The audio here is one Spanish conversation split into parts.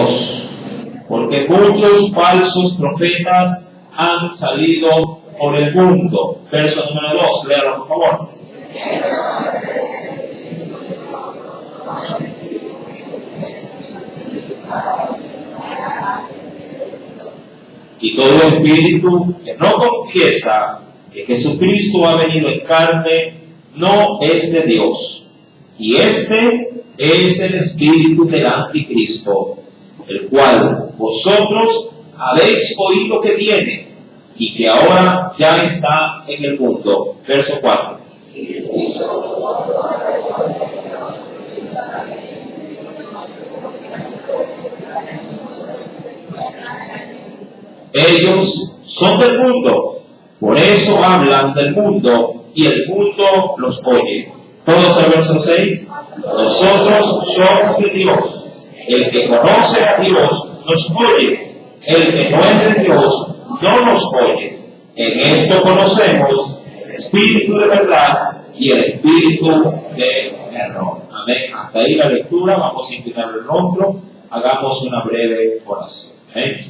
Dios, porque muchos falsos profetas han salido por el mundo. Verso número 2, léalo por favor. Y todo espíritu que no confiesa que Jesucristo ha venido en carne no es de Dios. Y este es el espíritu del anticristo, el cual vosotros habéis oído que viene y que ahora ya está en el mundo. Verso 4. Ellos son del mundo, por eso hablan del mundo y el mundo los oye. Todos al verso 6. Nosotros somos de Dios. El que conoce a Dios nos oye. El que no es de Dios no nos oye. En esto conocemos el espíritu de verdad y el espíritu de error. Amén. Hasta ahí la lectura. Vamos a inclinar el rostro. Hagamos una breve oración. Amén.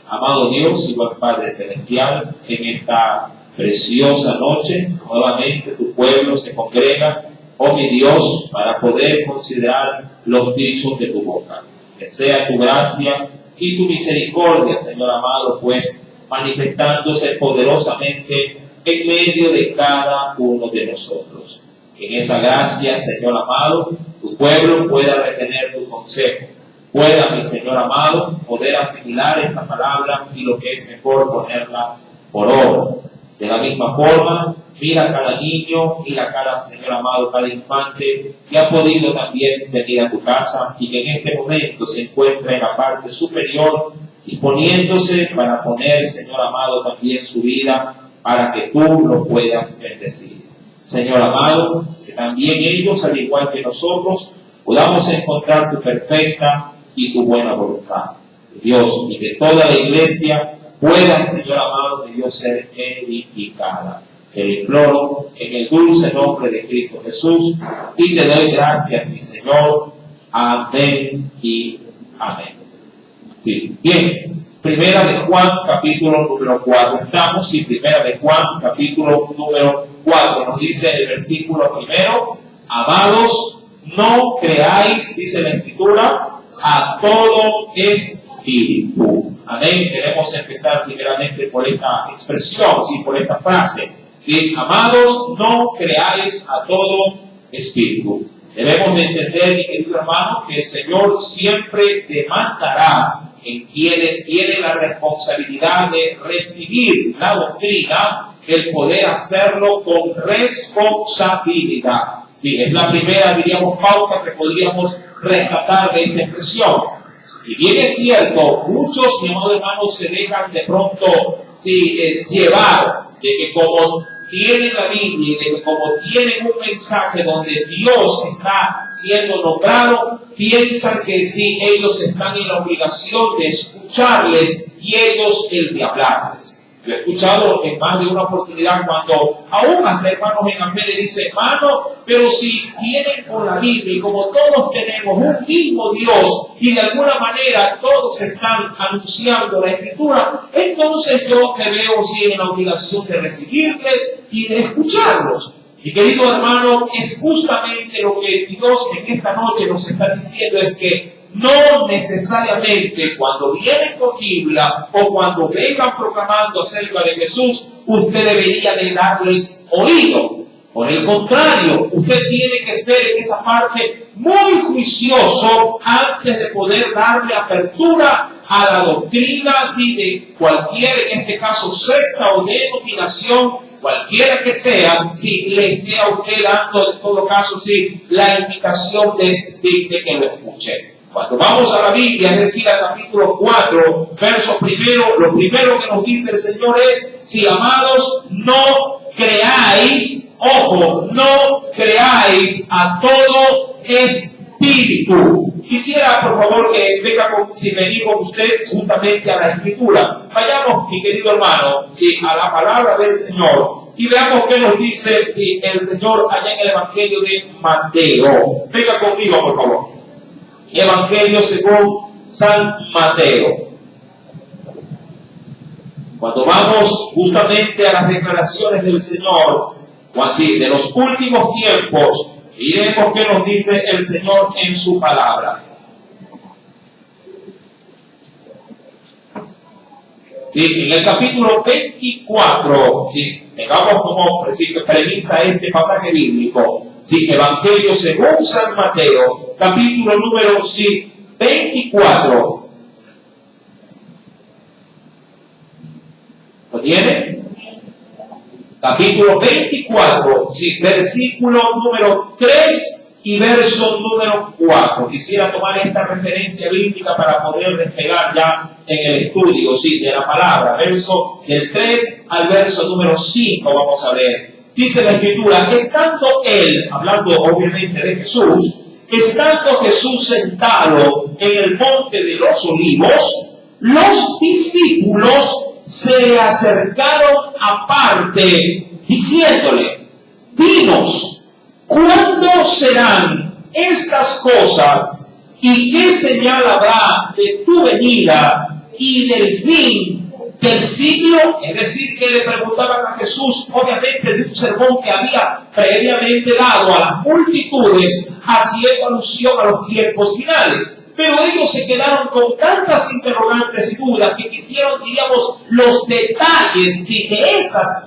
Amado Dios y buen Padre Celestial, en esta preciosa noche, nuevamente tu pueblo se congrega, oh mi Dios, para poder considerar los dichos de tu boca. Que sea tu gracia y tu misericordia, Señor amado, pues manifestándose poderosamente en medio de cada uno de nosotros. Que en esa gracia, Señor amado, tu pueblo pueda retener tu consejo. Pueda, mi Señor amado, poder asimilar esta palabra y lo que es mejor ponerla por obra. De la misma forma, mira a cada niño, mira a cada, Señor amado, cada infante que ha podido también venir a tu casa y que en este momento se encuentra en la parte superior, disponiéndose para poner, Señor amado, también su vida para que tú lo puedas bendecir. Señor amado, que también ellos, al igual que nosotros, podamos encontrar tu perfecta y tu buena voluntad, Dios, y que toda la iglesia pueda, Señor amado, de Dios, ser edificada. Te lo imploro en el dulce nombre de Cristo Jesús y te doy gracias, mi Señor. Amén y amén. Sí, bien. Primera de Juan, capítulo número 4. Estamos en Primera de Juan, capítulo número 4. Nos dice el versículo primero: amados, no creáis, dice la Escritura, a todo espíritu. Amén. Queremos empezar primeramente por esta expresión, ¿sí? Por esta frase. ¿Sí? Amados, no creáis a todo espíritu. Debemos de entender, mi querido hermano, que el Señor siempre demandará en quienes tienen la responsabilidad de recibir la doctrina, el poder hacerlo con responsabilidad. Sí, es la primera, diríamos, pauta que podríamos rescatar de esta expresión. Si bien es cierto, muchos, mi amado hermano, se dejan de pronto, sí, llevar de que como tienen la Biblia y de que como tienen un mensaje donde Dios está siendo nombrado, piensan que sí, ellos están en la obligación de escucharles y ellos el de hablarles. Yo he escuchado en más de una oportunidad cuando aún hasta hermanos en la fe le dicen, hermano, pero si vienen por la Biblia y como todos tenemos un mismo Dios y de alguna manera todos están anunciando la Escritura, entonces yo me veo sí en la obligación de recibirles y de escucharlos. Mi querido hermano, es justamente lo que Dios en esta noche nos está diciendo, es que no necesariamente cuando vienen con Biblia o cuando vengan proclamando acerca de Jesús, usted debería de darles oído. Por el contrario, usted tiene que ser en esa parte muy juicioso antes de poder darle apertura a la doctrina así de cualquier, en este caso, secta o denominación, cualquiera que sea, si le esté a usted dando, en todo caso, sí, la invitación de que lo escuche. Cuando vamos a la Biblia, es decir, al capítulo 4, verso primero, lo primero que nos dice el Señor es, si amados, no creáis, ojo, no creáis a todo espíritu. Quisiera, por favor, que venga si venir con usted juntamente a la Escritura. Vayamos, mi querido hermano, sí, a la palabra del Señor y veamos qué nos dice sí, el Señor allá en el Evangelio de Mateo. Venga conmigo, por favor. Evangelio según San Mateo. Cuando vamos justamente a las declaraciones del Señor, o así, de los últimos tiempos, miremos qué nos dice el Señor en su palabra. Sí, en el capítulo 24, sí, tengamos como premisa este pasaje bíblico, sí, Evangelio según San Mateo, capítulo número 24. ¿Lo tiene? Capítulo 24, sí, versículo número 3 y verso número 4. Quisiera tomar esta referencia bíblica para poder despegar ya en el estudio, sí, de la palabra. Verso del 3 al verso número 5, vamos a ver. Dice la Escritura, estando él, hablando obviamente de Jesús, estando Jesús sentado en el monte de los olivos, los discípulos se le acercaron aparte, diciéndole, dinos, ¿cuándo serán estas cosas? ¿Y qué señal habrá de tu venida y del fin del siglo? Es decir, que le preguntaban a Jesús, obviamente, de un sermón que había previamente dado a las multitudes, haciendo alusión a los tiempos finales. Pero ellos se quedaron con tantas interrogantes y dudas que quisieron, diríamos, los detalles de esas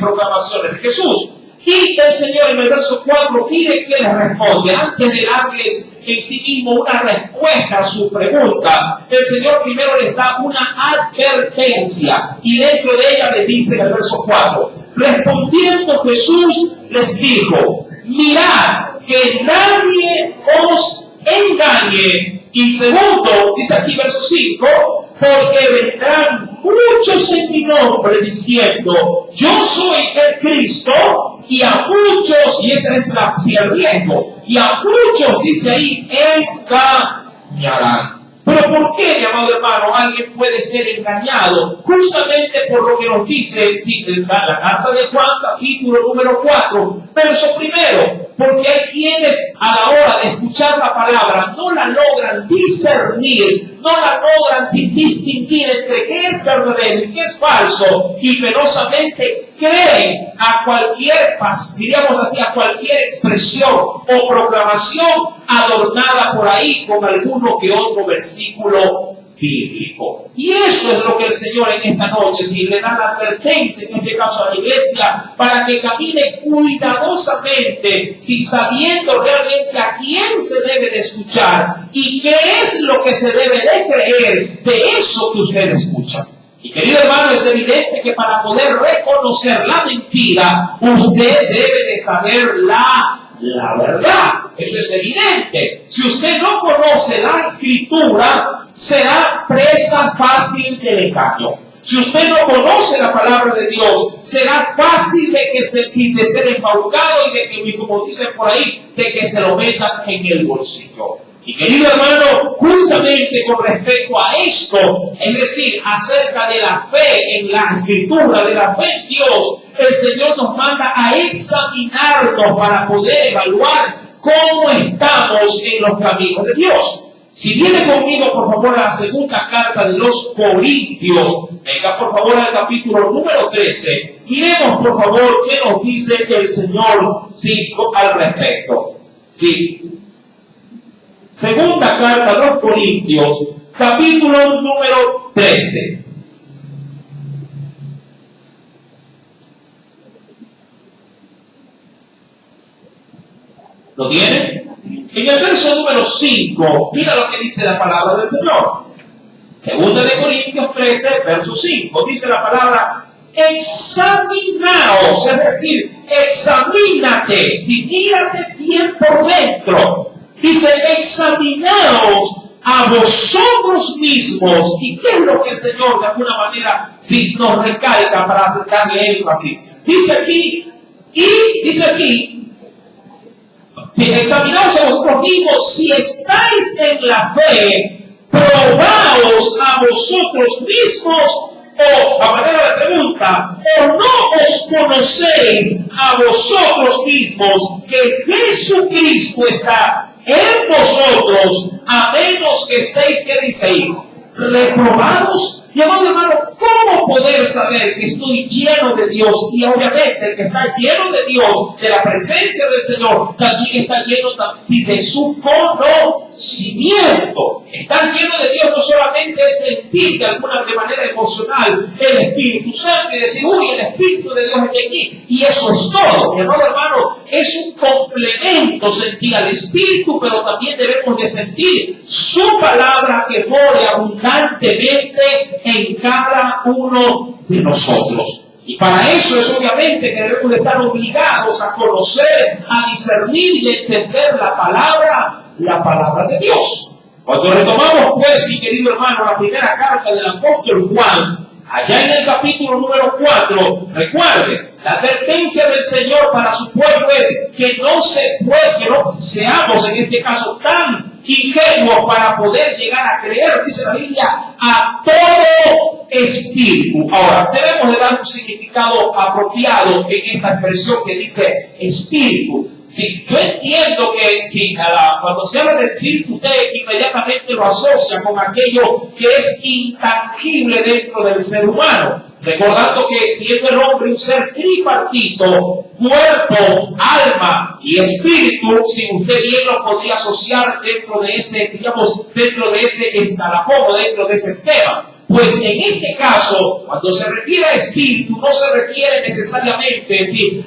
proclamaciones de Jesús. Y el Señor en el verso 4 pide que les responde, antes de darles en sí mismo una respuesta a su pregunta. El Señor primero les da una advertencia y dentro de ella les dice en el verso 4, respondiendo Jesús les dijo, mirad que nadie os engañe. Y segundo, dice aquí verso 5, porque vendrán muchos en mi nombre diciendo, yo soy el Cristo, y a muchos, y ese es el riesgo, y a muchos, dice ahí, engañarán. Pero ¿por qué, mi amado hermano, alguien puede ser engañado? Justamente por lo que nos dice la carta de Juan, capítulo número 4, verso primero. Porque hay quienes a la hora de escuchar la palabra no la logran discernir, no la logran distinguir entre qué es verdadero y qué es falso, y penosamente creen a cualquier, diríamos así, a cualquier expresión o proclamación adornada por ahí con alguno que otro versículo bíblico. Y eso es lo que el Señor en esta noche le da la advertencia, en este caso a la iglesia, para que camine cuidadosamente, sabiendo realmente a quién se debe de escuchar y qué es lo que se debe de creer de eso que usted escucha. Y querido hermano, es evidente que para poder reconocer la mentira, usted debe de saber la verdad. Eso es evidente. Si usted no conoce la Escritura, será presa fácil del engaño. Si usted no conoce la palabra de Dios, será fácil de ser embaucado y de que, como dicen por ahí, de que se lo metan en el bolsillo. Y querido hermano, justamente con respecto a esto, es decir, acerca de la fe en la Escritura, de la fe en Dios, el Señor nos manda a examinarnos para poder evaluar cómo estamos en los caminos de Dios. Si viene conmigo, por favor, a la segunda carta de los Corintios, venga por favor al capítulo número 13, miremos por favor qué nos dice el Señor al respecto. Sí. Segunda carta a los Corintios, capítulo número 13. ¿Lo tiene? En el verso número 5, mira lo que dice la palabra del Señor. Segunda de Corintios 13, verso 5, dice la palabra, examinaos, es decir, examínate, mírate bien por dentro. Dice, examinaos a vosotros mismos. ¿Y qué es lo que el Señor de alguna manera nos recalca para darle énfasis? Dice aquí, si examinaos a vosotros mismos, si estáis en la fe, probaos a vosotros mismos, o a manera de pregunta, o no os conocéis a vosotros mismos que Jesucristo está en vosotros, a menos que estéis, ¿qué dice ahí? Reprobados. Mi amado hermano, ¿cómo poder saber que estoy lleno de Dios? Y obviamente el que está lleno de Dios, de la presencia del Señor, también está lleno de su conocimiento. Estar lleno de Dios no solamente es sentir de manera emocional el Espíritu Santo y decir, uy, el Espíritu de Dios es en mí. Y eso es todo. Mi amado hermano, es un complemento sentir al Espíritu, pero también debemos de sentir su palabra que more abundantemente en cada uno de nosotros. Y para eso es obviamente que debemos de estar obligados a conocer, a discernir y entender la palabra de Dios. Cuando retomamos, pues, mi querido hermano, la primera carta del apóstol Juan, allá en el capítulo número 4, recuerde, la advertencia del Señor para su pueblo es que no seamos en este caso tan ingenuos para poder llegar a creer, dice la Biblia, a todo espíritu. Ahora, debemos de dar un significado apropiado en esta expresión que dice espíritu. Sí, yo entiendo que cuando se habla de espíritu, usted inmediatamente lo asocia con aquello que es intangible dentro del ser humano. Recordando que siendo el hombre un ser tripartito, cuerpo, alma y espíritu, si usted bien lo podría asociar dentro de ese, dentro de ese escalafón o dentro de ese esquema. Pues en este caso, cuando se refiere a espíritu, no se refiere necesariamente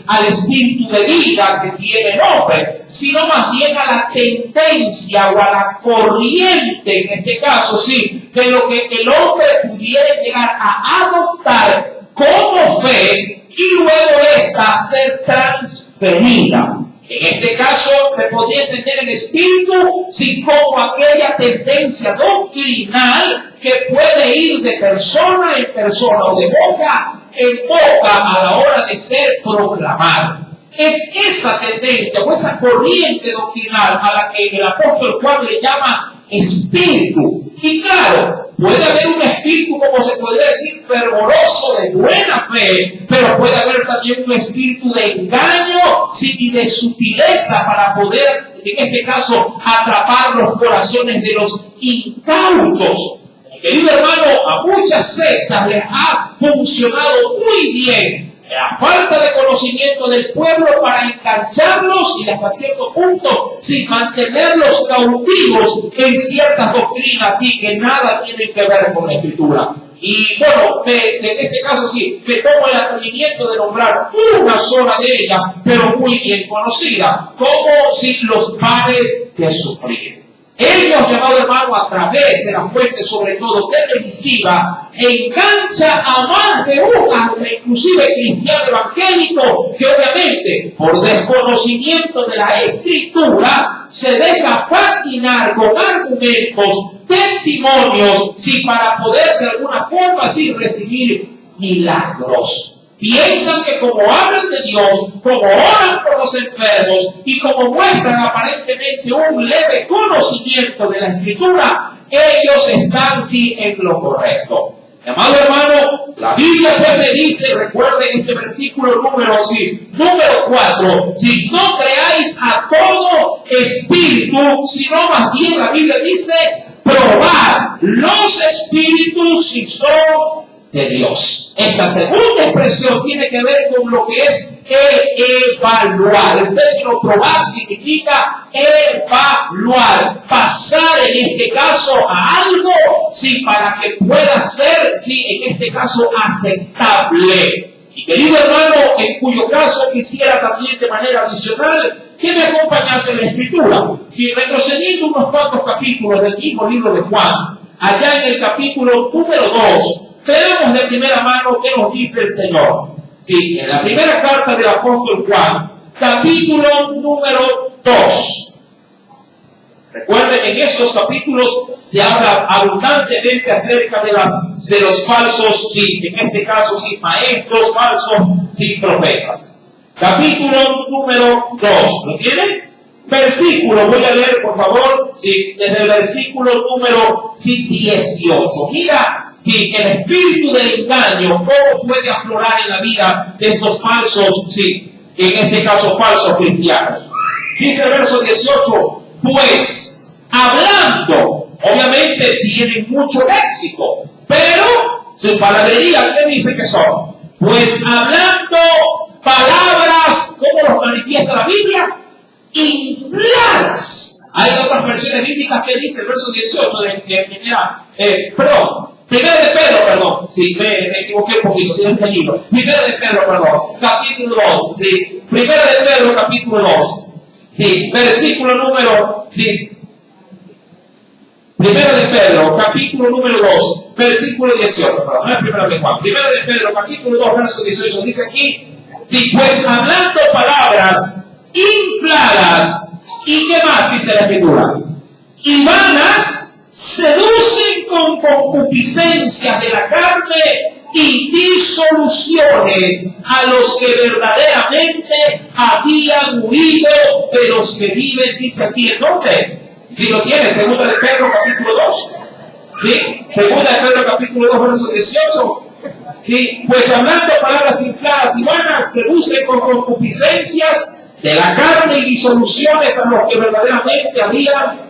al espíritu de vida que tiene el hombre, sino más bien a la tendencia o a la corriente, en este caso, de lo que el hombre pudiera llegar a adoptar como fe y luego esta ser transferida. En este caso se podría entender el espíritu como aquella tendencia doctrinal que puede ir de persona en persona o de boca en boca a la hora de ser proclamado. Es esa tendencia o esa corriente doctrinal a la que el apóstol Juan le llama espíritu. Y claro, puede haber un espíritu, como se podría decir, fervoroso, de buena fe, pero puede haber también un espíritu de engaño y de sutileza para poder, en este caso, atrapar los corazones de los incautos. Querido hermano, a muchas sectas les ha funcionado muy bien la falta de conocimiento del pueblo para engancharlos y hasta cierto punto, mantenerlos cautivos en ciertas doctrinas, que nada tienen que ver con la Escritura. Y bueno, en este caso me tomo el atrevimiento de nombrar una sola de ellas, pero muy bien conocida, como los pares de sufrir. Ellos, mi amado hermano, a través de la fuente, sobre todo televisiva, engancha a más de una, inclusive cristiano evangélico, que obviamente, por desconocimiento de la Escritura, se deja fascinar con argumentos, testimonios, para poder de alguna forma recibir milagros. Piensan que como hablan de Dios, como oran por los enfermos y como muestran aparentemente un leve conocimiento de la Escritura, ellos están en lo correcto. Amado hermano, la Biblia pues me dice, recuerden este versículo número 4, no creáis a todo espíritu, sino más bien la Biblia dice, probad los espíritus si son de Dios. Esta segunda expresión tiene que ver con lo que es evaluar. El término probar significa evaluar, pasar en este caso a algo, para que pueda ser, en este caso, aceptable. Y querido hermano, en cuyo caso quisiera también de manera adicional que me acompañase en la Escritura. Retrocediendo unos cuantos capítulos del mismo libro de Juan, allá en el capítulo número 2, veamos de primera mano qué nos dice el Señor. En la primera carta del apóstol Juan, capítulo número 2. Recuerden, en estos capítulos se habla abundantemente acerca de los falsos, en este caso, maestros falsos, profetas. Capítulo número 2. ¿Lo tienen? Versículo, voy a leer, por favor, desde el versículo número 18. Mira, el espíritu del engaño, cómo puede aflorar en la vida de estos falsos, en este caso falsos cristianos. Dice el verso 18, pues hablando, obviamente tienen mucho léxico, pero su palabrería, ¿qué dice que son? Pues hablando palabras, ¿cómo los manifiesta la Biblia? Infladas. Hay otras versiones bíblicas que dice el verso 18 Primero de Pedro, perdón, sí, me equivoqué un poquito, sí, es el libro. Primero de Pedro, perdón, capítulo 2, sí. Primero de Pedro, capítulo 2, sí, versículo número, sí. Primero de Pedro, capítulo número 2, versículo 18, perdón, no es primero de Juan. Primero de Pedro, capítulo 2, verso 18, dice aquí, sí, pues hablando palabras infladas, ¿y qué más dice la Escritura? Y vanas, seducen con concupiscencias de la carne y disoluciones a los que verdaderamente habían huido de los que viven, dice aquí el nombre. Si lo tiene, segunda de Pedro capítulo 2. ¿Sí? Segunda de Pedro capítulo 2, verso 18. ¿Sí? Pues hablando palabras infladas y vanas, seducen con concupiscencias de la carne y disoluciones a los que verdaderamente habían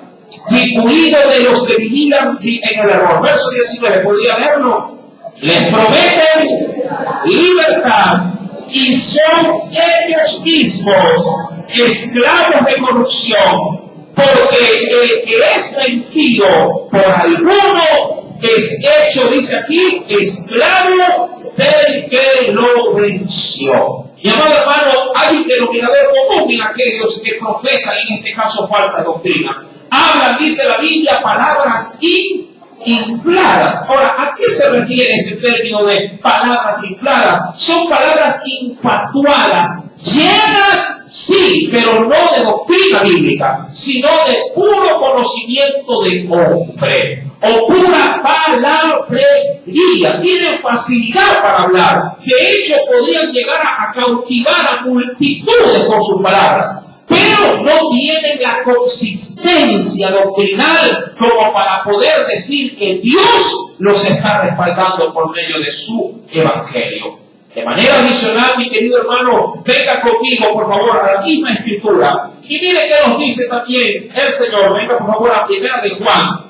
huido de los que vivían en el error. Verso 19, podría leerlo. Les prometen libertad y son ellos mismos esclavos de corrupción, porque el que es vencido por alguno es hecho, dice aquí, esclavo del que lo venció. Mi amado hermano, hay un denominador común en aquellos que profesan, en este caso, falsas doctrinas. Hablan, dice la Biblia, palabras infladas. Ahora, ¿a qué se refiere este término de palabras infladas? Son palabras infatuadas, llenas, sí, pero no de doctrina bíblica, sino de puro conocimiento de hombre, o pura palabrería. Tienen facilidad para hablar. De hecho, podrían llegar a cautivar a multitudes con sus palabras, pero no tienen la consistencia doctrinal como para poder decir que Dios los está respaldando por medio de su evangelio. De manera adicional, mi querido hermano, venga conmigo, por favor, a la misma escritura. Y mire qué nos dice también el Señor. Venga, por favor, a primera de Juan.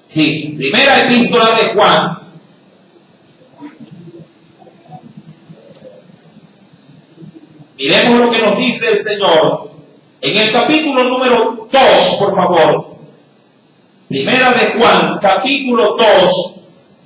Sí, primera epístola de Juan. Miremos lo que nos dice el Señor. En el capítulo número 2, por favor. Primera de Juan, capítulo 2.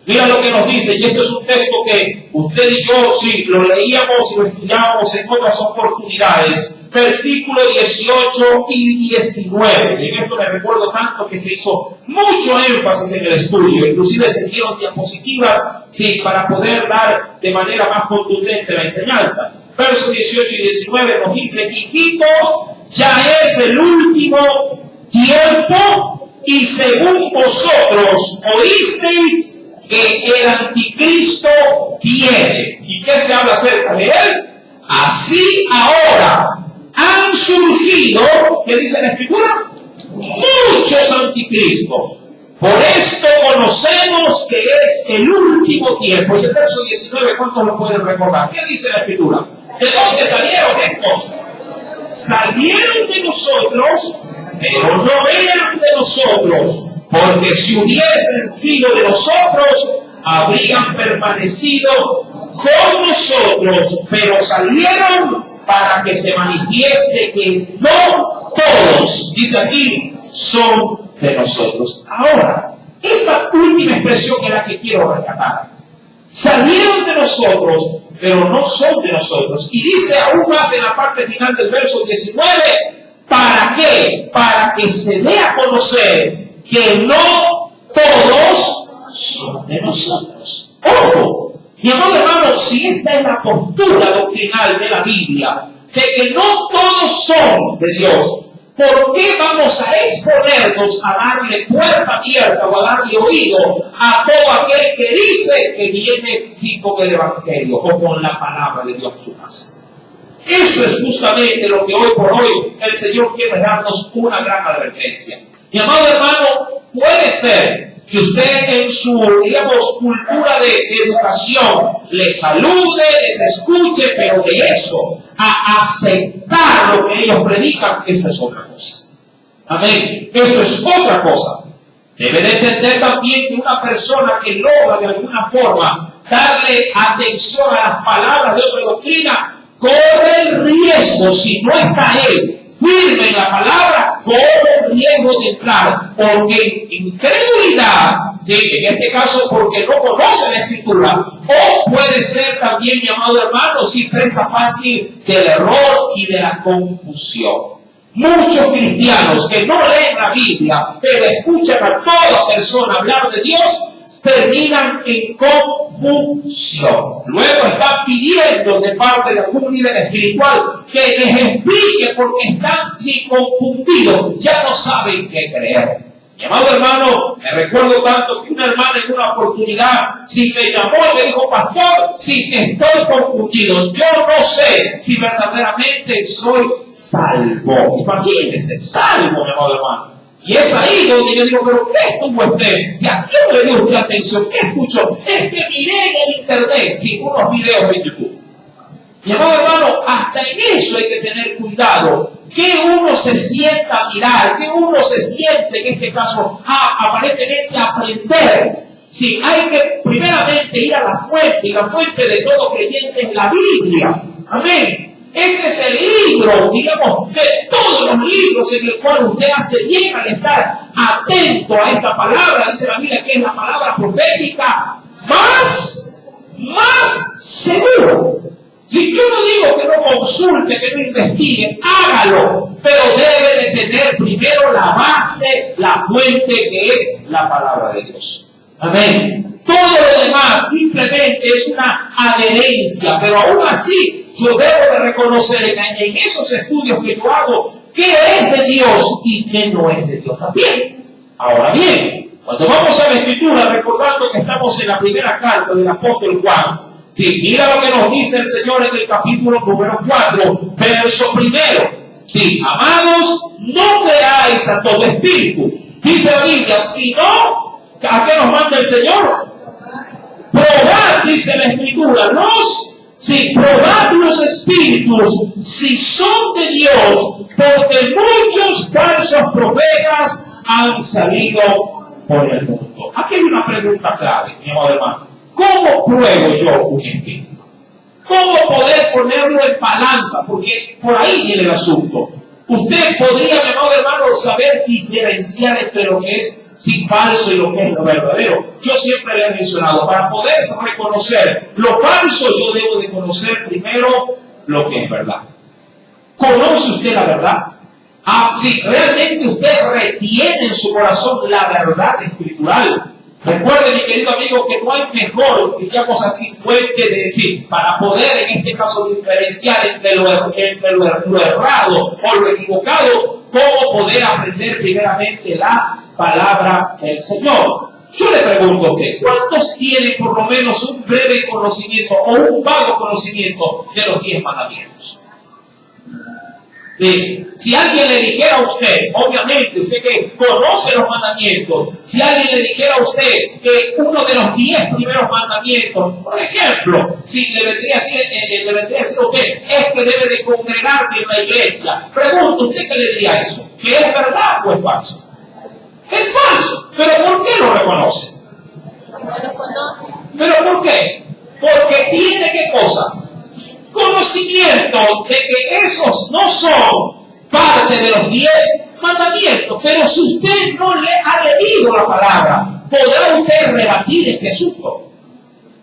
Mira lo que nos dice, y esto es un texto que usted y yo, sí, lo leíamos y lo estudiábamos en otras oportunidades. Versículos 18 y 19. Y en esto me recuerdo tanto que se hizo mucho énfasis en el estudio. Inclusive se dieron diapositivas, sí, para poder dar de manera más contundente la enseñanza. Versos 18 y 19 nos dice, hijitos, ya es el último tiempo y según vosotros oísteis que el anticristo viene. ¿Y qué se habla acerca de él? Así ahora han surgido, ¿qué dice la Escritura? Muchos anticristos. Por esto conocemos que es el último tiempo. Y el verso 19, ¿cuántos lo pueden recordar? ¿Qué dice la Escritura? ¿De dónde salieron estos? Salieron de nosotros, pero no eran de nosotros, porque si hubiesen sido de nosotros, habrían permanecido con nosotros, pero salieron para que se manifieste que no todos, dice aquí, son de nosotros. Ahora, esta última expresión es la que quiero rescatar. Salieron de nosotros, pero no son de nosotros. Y dice aún más en la parte final del verso 19, ¿para qué? Para que se dé a conocer que no todos son de nosotros. ¡Ojo! Mi amado hermano, si esta es la postura doctrinal de la Biblia, de que no todos son de Dios, ¿por qué vamos a exponernos a darle puerta abierta o a darle oído a todo aquel que dice que viene sí con el Evangelio o con la palabra de Dios en su casa? Eso es justamente lo que hoy por hoy el Señor quiere darnos una gran advertencia. Mi amado hermano, puede ser que usted en su, digamos, cultura de educación les salude, les escuche, pero de eso a aceptar lo que ellos predican, esa es otra cosa. Amén. Eso es otra cosa. Debe de entender también que una persona que logra de alguna forma darle atención a las palabras de otra doctrina, corre el riesgo, si no está él firme en la palabra, corre el riesgo de entrar, porque incredulidad, ¿sí? En este caso porque no conoce la Escritura, o puede ser también, mi amado hermano, si presa fácil del error y de la confusión. Muchos cristianos que no leen la Biblia, pero escuchan a toda persona hablar de Dios, terminan en confusión. Luego están pidiendo de parte de algún líder espiritual que les explique porque están confundidos, ya no saben qué creer. Mi amado hermano, me recuerdo tanto que una hermana en una oportunidad, me llamó y me dijo: pastor, estoy confundido, yo no sé si verdaderamente soy salvo. Imagínense, salvo, mi amado hermano. Y es ahí donde yo digo: pero ¿qué estuvo usted? Si a quién le dio usted atención, ¿qué escuchó? Es que miré en el internet, unos videos en YouTube. Mi amado hermano, hasta en eso hay que tener cuidado. Que uno se sienta a mirar, que uno se siente, en este caso, aparentemente aprender. Sí, hay que primeramente ir a la fuente, y la fuente de todo creyente es la Biblia. Amén. Ese es el libro, digamos, de todos los libros en el cual usted hace bien al estar atento a esta palabra. Dice la Biblia que es la palabra profética más seguro. Si yo no digo que no consulte, que no investigue, hágalo, pero debe de tener primero la base, la fuente, que es la palabra de Dios. Amén. Todo lo demás simplemente es una adherencia, pero aún así yo debo de reconocer en esos estudios que yo hago qué es de Dios y qué no es de Dios también. Ahora bien, cuando vamos a la Escritura, recordando que estamos en la primera carta del apóstol Juan, sí, mira lo que nos dice el Señor en el capítulo número 4, verso 1. Sí, amados, no creáis a todo espíritu. Dice la Biblia, sino, ¿a qué nos manda el Señor? Probad, dice la Escritura, probad los espíritus, si son de Dios, porque muchos falsos profetas han salido por el mundo. Aquí hay una pregunta clave, mi amado hermano. ¿Cómo pruebo yo un espíritu? ¿Cómo poder ponerlo en balanza? Porque por ahí viene el asunto. Usted podría, mi amado hermano, saber diferenciar entre lo que es falso y lo que es lo verdadero. Yo siempre le he mencionado, para poder reconocer lo falso, yo debo de conocer primero lo que es verdad. ¿Conoce usted la verdad? Si realmente usted retiene en su corazón la verdad escritural. Recuerde, mi querido amigo, que no hay mejor, digamos así, fuente de decir, para poder en este caso diferenciar entre lo errado o lo equivocado, cómo poder aprender primeramente la palabra del Señor. Yo le pregunto a usted, ¿cuántos tienen por lo menos un breve conocimiento o un vago conocimiento de los 10 mandamientos? Si alguien le dijera a usted, obviamente, usted que conoce los mandamientos, si alguien le dijera a usted que uno de los 10 primeros mandamientos, por ejemplo, si le vendría a decir a usted, es que debe de congregarse en la iglesia, pregunto, ¿usted qué le diría eso? ¿Que es verdad o es falso? Es falso, pero ¿por qué lo reconoce? ¿Pero por qué? Porque tiene ¿qué cosa? Conocimiento de que esos no son parte de los 10 mandamientos. Pero si usted no le ha leído la palabra, podrá usted rebatir este asunto.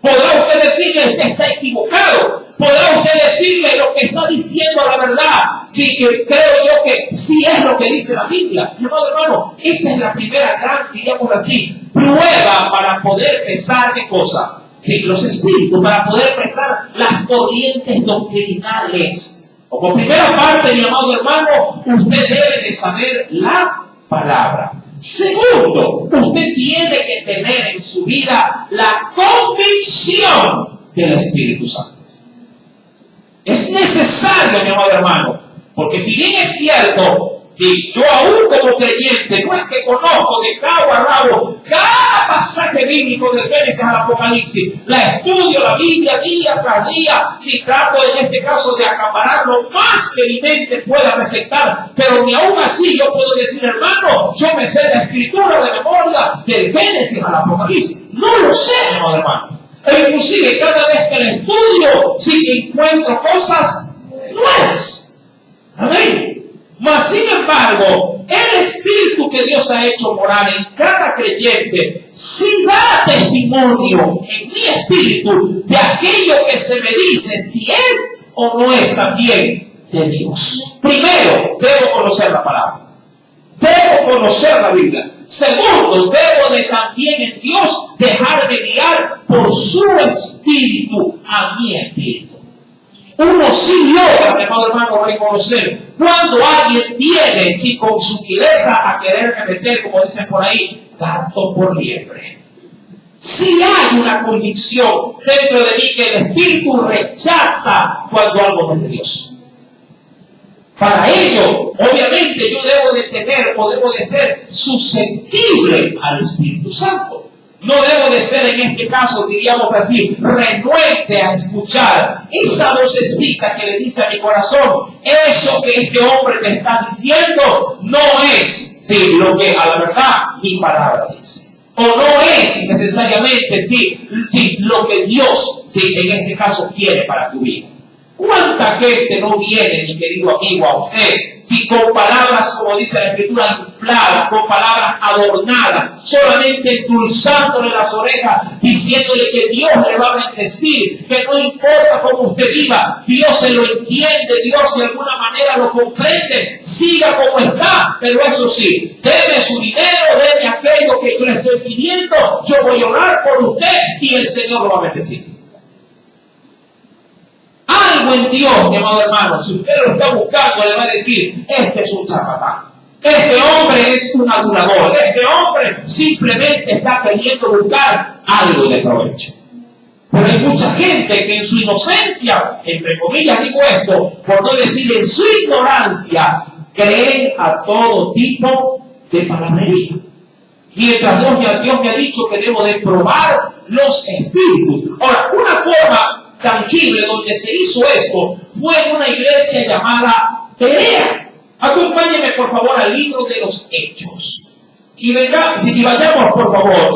Podrá usted decirle que está equivocado. Podrá usted decirle lo que está diciendo la verdad. Sí, que creo yo que sí es lo que dice la Biblia. Mi amado hermano, esa es la primera gran, digamos así, prueba para poder pesar ¿qué cosa? Sí, los espíritus, para poder pesar las corrientes doctrinales. Como primera parte, mi amado hermano, usted debe de saber la palabra. Segundo, usted tiene que tener en su vida la convicción del Espíritu Santo. Es necesario, mi amado hermano, porque si bien es cierto, Sí, yo aún como creyente, no es que conozco de cabo a rabo cada pasaje bíblico del Génesis al Apocalipsis, la estudio la Biblia día tras día, si trato en este caso de acaparar lo más que mi mente pueda receptar, pero ni aún así yo puedo decir, hermano, yo me sé la escritura de memoria del Génesis al Apocalipsis. No lo sé, hermano. E inclusive cada vez que la estudio, sí que encuentro cosas nuevas. Amén. Mas, sin embargo, el Espíritu que Dios ha hecho morar en cada creyente, sí da testimonio en mi espíritu de aquello que se me dice si es o no es también de Dios. Primero, debo conocer la palabra. Debo conocer la Biblia. Segundo, debo de también en Dios dejarme guiar por su Espíritu a mi espíritu. Uno sí logra, hermano, reconocer cuando alguien viene sí, con su vileza a quererme meter, como dicen por ahí, gato por liebre. Sí hay una convicción dentro de mí que el Espíritu rechaza cuando algo es de Dios. Para ello, obviamente, yo debo de tener o debo de ser susceptible al Espíritu Santo. No debo de ser en este caso, diríamos así, renuente a escuchar esa vocecita que le dice a mi corazón, eso que este hombre me está diciendo no es sí, lo que a la verdad mi palabra dice. O no es necesariamente sí, lo que Dios sí, en este caso quiere para tu vida. ¿Cuánta gente no viene, mi querido amigo, a usted, si con palabras, como dice la Escritura, infladas, con palabras adornadas, solamente endulzándole las orejas, diciéndole que Dios le va a bendecir, que no importa cómo usted viva, Dios se lo entiende, Dios de alguna manera lo comprende, siga como está, pero eso sí, deme su dinero, deme aquello que yo le estoy pidiendo, yo voy a orar por usted y el Señor lo va a bendecir. Algo en Dios, mi amado hermano, si usted lo está buscando, le va a decir, este es un charlatán, este hombre es un adulador, este hombre simplemente está queriendo buscar algo de provecho. Pero hay mucha gente que en su inocencia, entre comillas digo esto, por no decir en su ignorancia, creen a todo tipo de palabrería. Mientras Dios me ha dicho que debo de probar los espíritus. Ahora, una forma tangible donde se hizo esto fue en una iglesia llamada Berea. Acompáñenme por favor al libro de los Hechos y vayamos por favor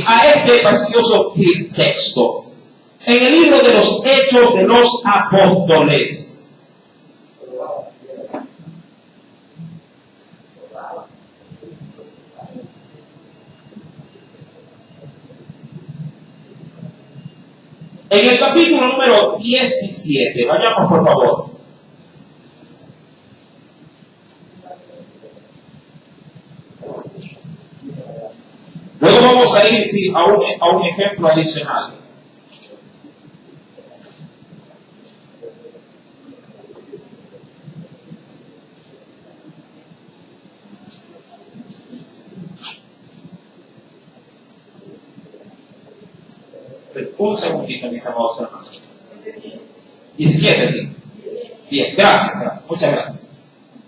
a este precioso texto en el libro de los Hechos de los Apóstoles. En el capítulo número 17, vayamos por favor. Luego vamos a ir a un ejemplo adicional. Un segundito, mis amados hermanos. 17, sí. 10. Gracias. Muchas gracias.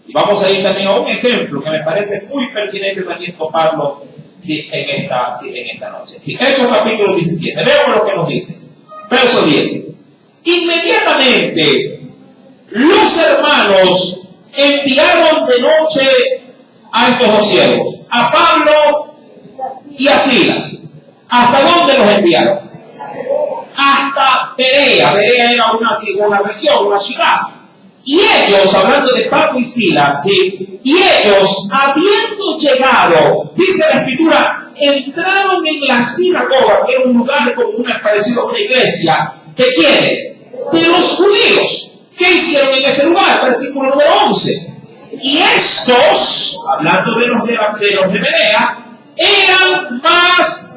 Y vamos a ir también a un ejemplo que me parece muy pertinente también tomarlo en esta noche. Sí, Hechos capítulo 17. Veamos lo que nos dice. Verso 10. Inmediatamente los hermanos enviaron de noche a estos dos siervos, a Pablo y a Silas. ¿Hasta dónde los enviaron? Hasta Berea. Berea era una región, una ciudad. Y ellos, hablando de Pablo y Silas, ¿sí? Y ellos, habiendo llegado, dice la Escritura, entraron en la sinagoga, que era un lugar como parecido a una iglesia. ¿De quiénes? De los judíos. ¿Qué hicieron en ese lugar? Versículo número 11. Y estos, hablando de los de Berea, eran más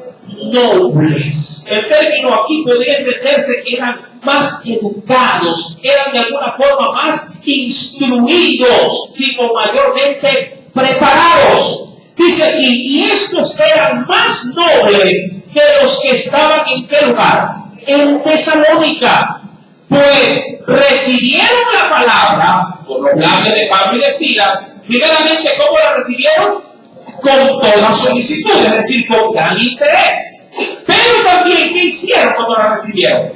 nobles. El término aquí podría entenderse que eran más educados, eran de alguna forma más instruidos, sino mayormente preparados. Dice aquí, y estos eran más nobles que los que estaban en qué lugar? En Tesalónica, pues recibieron la palabra por los labios de Pablo y de Silas, Primeramente, ¿cómo la recibieron? Con toda solicitud, es decir, con gran interés. Pero también, ¿qué hicieron cuando la recibieron?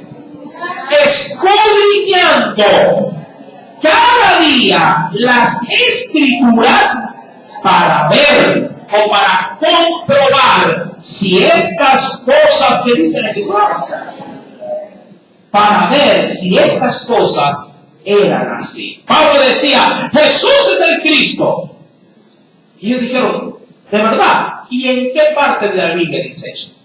Escudriñando cada día las Escrituras para ver o para comprobar si estas cosas que dice la Escritura, para ver si estas cosas eran así. Pablo decía, Jesús es el Cristo. Y ellos dijeron, ¿de verdad? ¿Y en qué parte de la Biblia dice eso?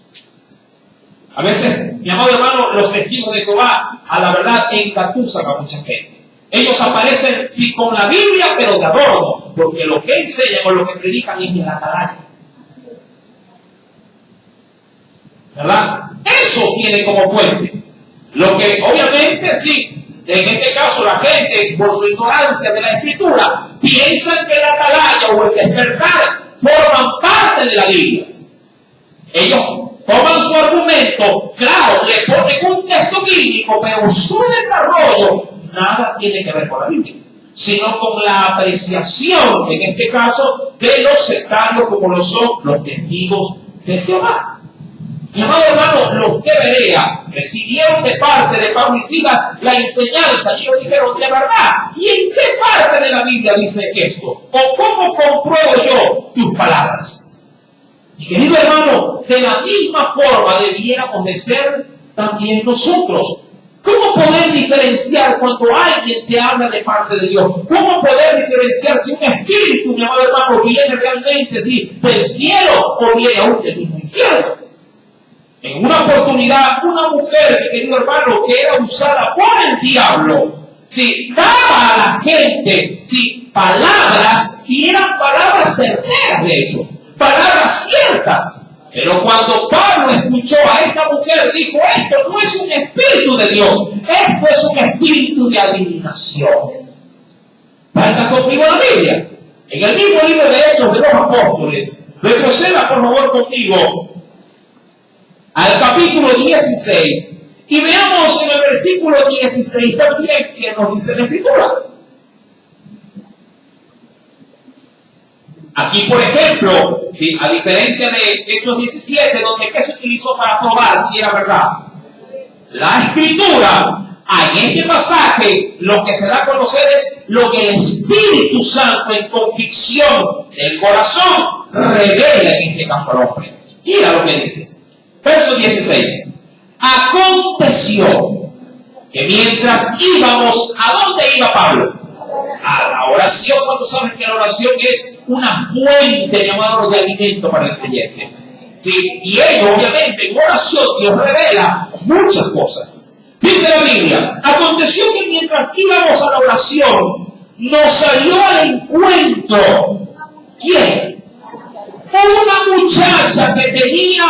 A veces, mi amado hermano, los testigos de Jehová, a la verdad, engatusan a mucha gente. Ellos aparecen, sí, con la Biblia, pero de adorno, porque lo que enseñan o lo que predican es de la atalaya. ¿Verdad? Eso tiene como fuente. Lo que, obviamente, sí, en este caso la gente, por su ignorancia de la Escritura, piensan que la atalaya o el despertar forman parte de la Biblia. Ellos toman su argumento, claro, le ponen un texto bíblico, pero su desarrollo nada tiene que ver con la Biblia, sino con la apreciación, en este caso, de los sectarios como lo son los testigos de Jehová. Mi amado hermano, los de Berea recibieron de parte de Pablo y Silas la enseñanza y ellos dijeron, de verdad, ¿y en qué parte de la Biblia dice esto? ¿O cómo compruebo yo tus palabras? Y querido hermano, de la misma forma debiéramos de ser también nosotros. ¿Cómo poder diferenciar cuando alguien te habla de parte de Dios? ¿Cómo poder diferenciar si un espíritu, mi amado hermano, viene realmente del cielo o viene aún del mismo infierno? En una oportunidad, una mujer, querido hermano, que era usada por el diablo, daba a la gente palabras, y eran palabras certeras, de hecho, palabras ciertas. Pero cuando Pablo escuchó a esta mujer, dijo, esto no es un espíritu de Dios, esto es un espíritu de adivinación. Falta conmigo la Biblia. En el mismo libro de Hechos de los Apóstoles, retroceda por favor conmigo al capítulo 16 y veamos en el versículo 16 también que nos dice la Escritura. Aquí, por ejemplo, a diferencia de Hechos 17, donde ¿qué se utilizó para probar si era verdad? La Escritura. En este pasaje, lo que se da a conocer es lo que el Espíritu Santo, en convicción del corazón, revela en este caso al hombre. Mira lo que dice. Verso 16. Aconteció que mientras íbamos, ¿a dónde iba Pablo? A la oración. ¿Cuántos saben que la oración es una fuente, llamada de alimento para el creyente? Y ello, obviamente, en oración Dios revela muchas cosas. Dice la Biblia, aconteció que mientras íbamos a la oración, nos salió al encuentro. ¿Quién? Una muchacha que tenía,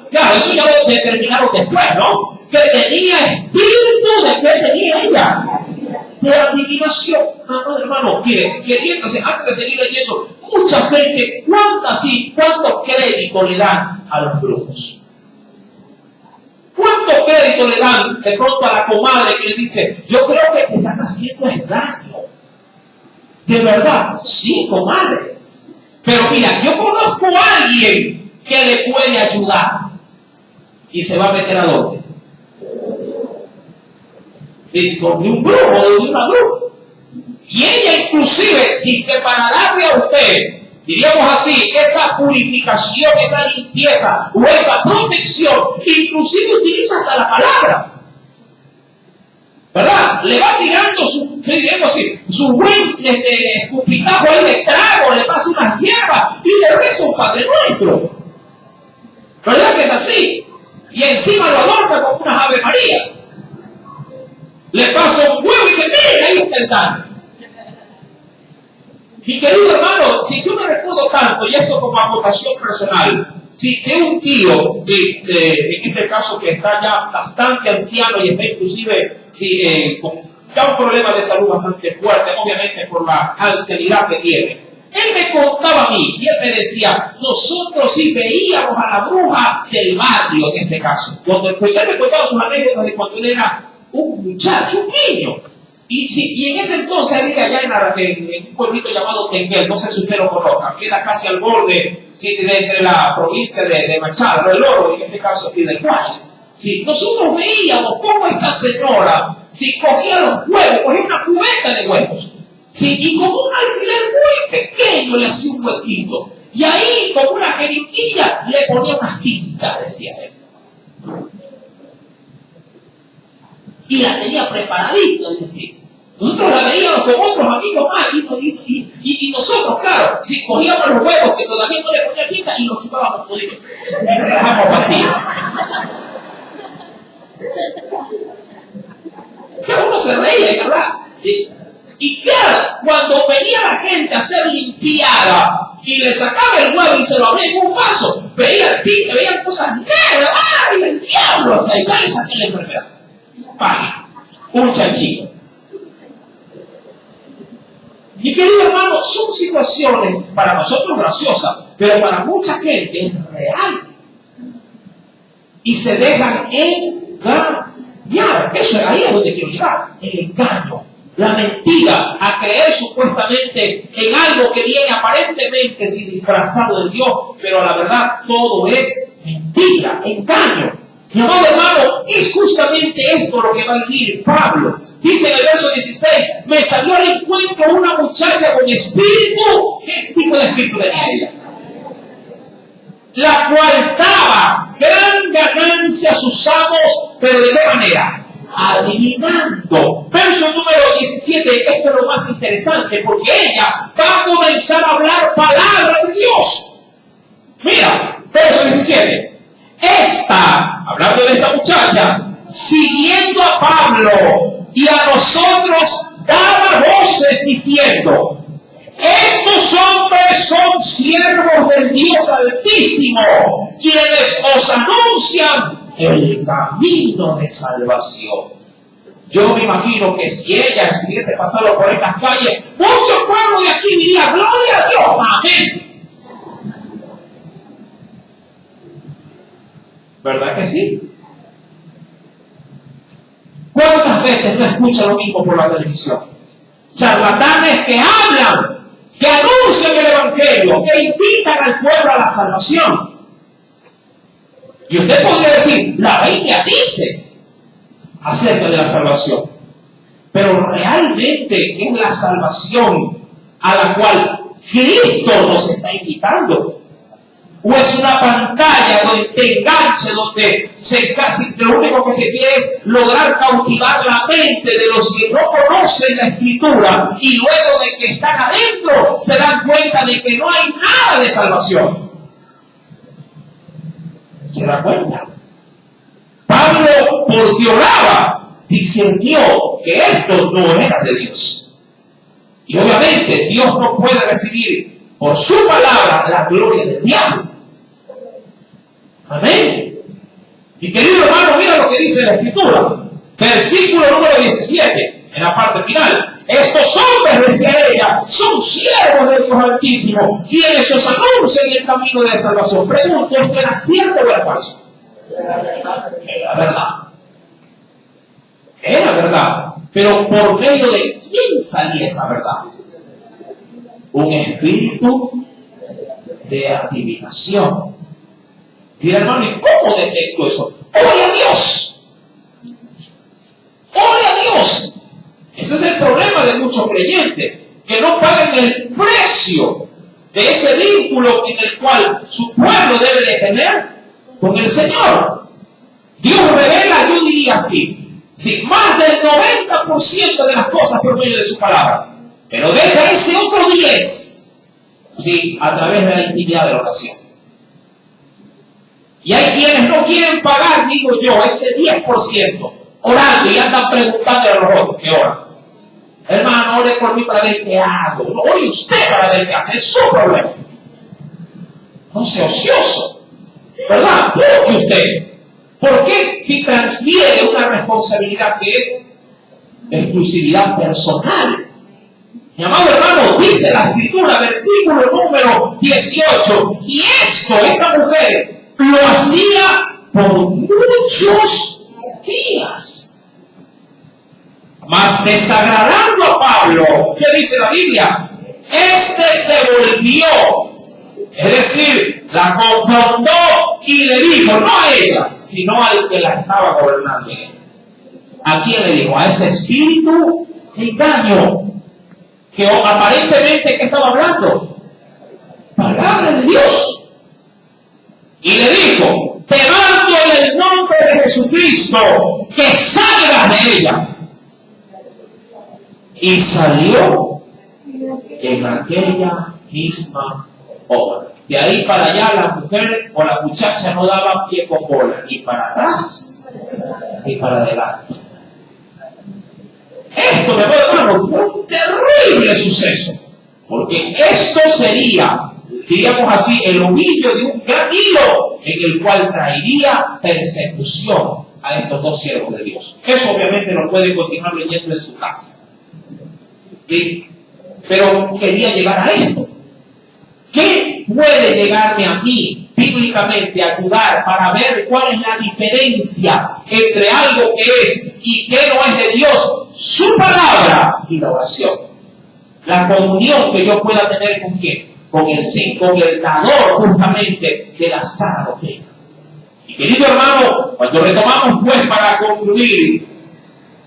claro, eso ya lo determinaron después, ¿no? Que tenía espíritu de que tenía ella. De adivinación. No, hermano, queriéndose, antes de seguir leyendo, mucha gente, ¿cuánto crédito le dan a los brujos? ¿Cuánto crédito le dan de pronto a la comadre que le dice, yo creo que te están haciendo daño? ¿De verdad? Sí, comadre. Pero mira, yo conozco a alguien que le puede ayudar. Y se va a meter a dónde. Con un brujo, de una bruja. Y ella inclusive dice, para darle a usted, diríamos así, esa purificación, esa limpieza o esa protección, inclusive utiliza hasta la palabra. ¿Verdad? Le va tirando su buen escupitajo ahí de trago, le pasa unas hierbas y le reza un Padre Nuestro. ¿Verdad que es así? Y encima lo adorna con unas Ave María. Le pasa un huevo y dice, mira, ahí está el daño. Mi querido hermano, si yo me recuerdo tanto, y esto como aportación personal, de un tío, en este caso que está ya bastante anciano y está inclusive con ya un problema de salud bastante fuerte, obviamente por la ancianidad que tiene. Él me contaba a mí, y él me decía, nosotros veíamos a la bruja del barrio, en este caso. Cuando él me contaba sus anécdotas de cuando él era un muchacho, un niño. Y en ese entonces había allá en un pueblito llamado Tenguel, no sé si usted lo conozca, queda casi al borde de la provincia de Machado, del Oro, en este caso aquí de Juárez. Si nosotros veíamos cómo esta señora cogía los huevos, cogía una cubeta de huevos, y con un alfiler muy pequeño le hacía un huequito, y ahí con una jeringuilla le ponía unas tintas, decía él. Y la tenía preparadita, es decir, nosotros la veíamos con otros amigos más, y nosotros, claro, si cogíamos los huevos que todavía no le ponía tinta y los chupábamos toditos, y nos dejamos vacíos. Cada uno se reía, ¿verdad? Y claro, cuando venía la gente a ser limpiada y le sacaba el huevo y se lo abría en un vaso, veían cosas negras, ¡ay, el diablo! Y acá le saqué la enfermedad. Pague, un chanchito. Mi querido hermano, son situaciones para nosotros graciosas, pero para mucha gente es real. Y se dejan engañar. Eso ahí es donde quiero llegar. El engaño, la mentira, a creer supuestamente en algo que viene aparentemente sin disfrazado de Dios, pero la verdad todo es mentira, engaño. Mi amado hermano, es justamente esto lo que va a vivir Pablo. Dice en el verso 16, me salió al encuentro una muchacha con espíritu. ¿Qué tipo de espíritu tenía ella? La cual daba gran ganancia a sus amos, pero ¿de qué manera? Adivinando. Verso número 17, esto es lo más interesante, porque ella va a comenzar a hablar palabra de Dios. Mira, verso 17. Esta, hablando de esta muchacha, siguiendo a Pablo y a nosotros, daba voces diciendo, estos hombres son siervos del Dios Altísimo, quienes os anuncian el camino de salvación. Yo me imagino que si ella hubiese pasado por estas calles, mucho pueblo de aquí diría, gloria a Dios, amén. ¿Verdad que sí? ¿Cuántas veces no escucha lo mismo por la televisión? Charlatanes que hablan, que anuncian el Evangelio, que invitan al pueblo a la salvación. Y usted podría decir, la Biblia dice acerca de la salvación. Pero realmente es la salvación a la cual Cristo nos está invitando. O es una pantalla donde te enganche, donde lo único que se quiere es lograr cautivar la mente de los que no conocen la Escritura y luego de que están adentro se dan cuenta de que no hay nada de salvación. ¿Se da cuenta? Pablo, porque oraba, discernió que esto no era de Dios. Y obviamente Dios no puede recibir por su palabra la gloria del diablo. Amén. Y querido hermano, mira lo que dice la Escritura. Versículo número 17, en la parte final. Estos hombres, decía ella, son siervos del Dios Altísimo, quienes os anuncian el camino de la salvación. Pregunto, ¿esto era cierto o era falso? Era verdad. Era verdad. Pero ¿por medio de quién salía esa verdad? Un espíritu de adivinación. Y hermano, ¿y cómo detecto eso? ¡Ore a Dios! ¡Ore a Dios! Ese es el problema de muchos creyentes, que no pagan el precio de ese vínculo en el cual su pueblo debe de tener con el Señor. Dios revela, yo diría así, más del 90% de las cosas por medio de su palabra, pero deja ese otro 10% a través de la intimidad de la oración. Y hay quienes no quieren pagar, digo yo, ese 10% orando y andan preguntando a los otros que oran. Hermano, ore por mí para ver qué hago. No, ore usted para ver qué hace. Es su problema. No sea ocioso. ¿Verdad? Busque usted. ¿Por qué si transfiere una responsabilidad que es exclusividad personal? Mi amado hermano, dice la Escritura, versículo número 18. Y esto, esa mujer, lo hacía por muchos días. Mas desagradando a Pablo, ¿qué dice la Biblia? Este se volvió, es decir, la confrontó y le dijo, no a ella, sino al que la estaba gobernando. ¿A quién le dijo? A ese espíritu de engaño, que aparentemente, ¿qué estaba hablando? Palabra de Dios. Y le dijo, te mando en el nombre de Jesucristo, que salgas de ella. Y salió en aquella misma hora. De ahí para allá la mujer o la muchacha no daba pie con bola, ni para atrás ni para adelante. Esto, me hermanos, fue un terrible suceso, porque esto sería, diríamos así, el ovillo de un gran hilo en el cual traería persecución a estos dos siervos de Dios. Eso obviamente lo puede continuar leyendo en su casa. ¿Sí? Pero quería llegar a esto. ¿Qué puede llegarme a mí bíblicamente a ayudar para ver cuál es la diferencia entre algo que es y que no es de Dios, su palabra y la oración? La comunión que yo pueda tener con quién, con el dador justamente de la sana doctrina. Y querido hermano, cuando retomamos pues para concluir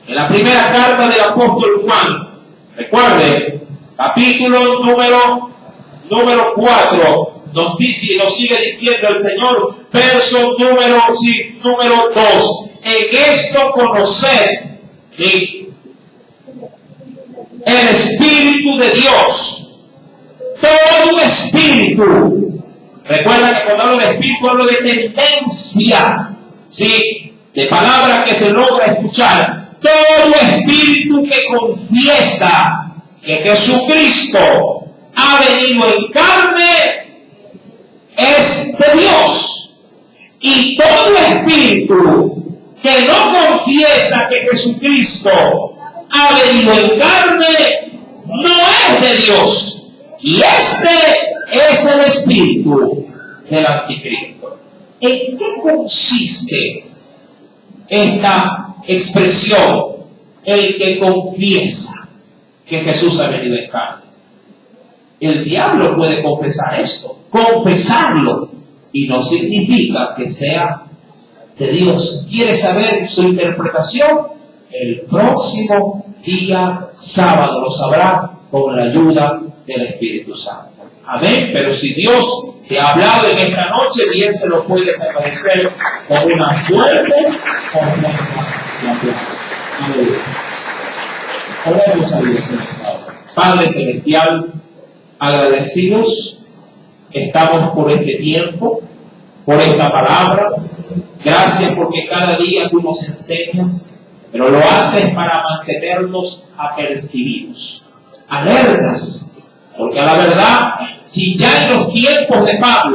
en la primera carta del apóstol Juan, recuerde, capítulo número 4, nos dice y nos sigue diciendo el Señor, verso número 2, en esto conocer el Espíritu de Dios, todo espíritu. Recuerda que cuando hablo de espíritu hablo de tendencia, ¿sí? De palabra que se logra escuchar. Todo espíritu que confiesa que Jesucristo ha venido en carne es de Dios. Y todo espíritu que no confiesa que Jesucristo ha venido en carne no es de Dios. Y este es el espíritu del anticristo. ¿En qué consiste esta expresión? El que confiesa que Jesús ha venido en carne. El diablo puede confesar esto, confesarlo, y no significa que sea de Dios. ¿Quiere saber su interpretación? El próximo día sábado lo sabrá con la ayuda del Espíritu Santo. Amén. Pero si Dios te ha hablado en esta noche, bien se lo puedes agradecer con una fuerte ofrenda. Oremos a Dios. Padre Celestial, agradecidos estamos por este tiempo, por esta palabra. Gracias porque cada día tú nos enseñas, pero lo haces para mantenernos apercibidos, alertas, porque a la verdad, si ya en los tiempos de Pablo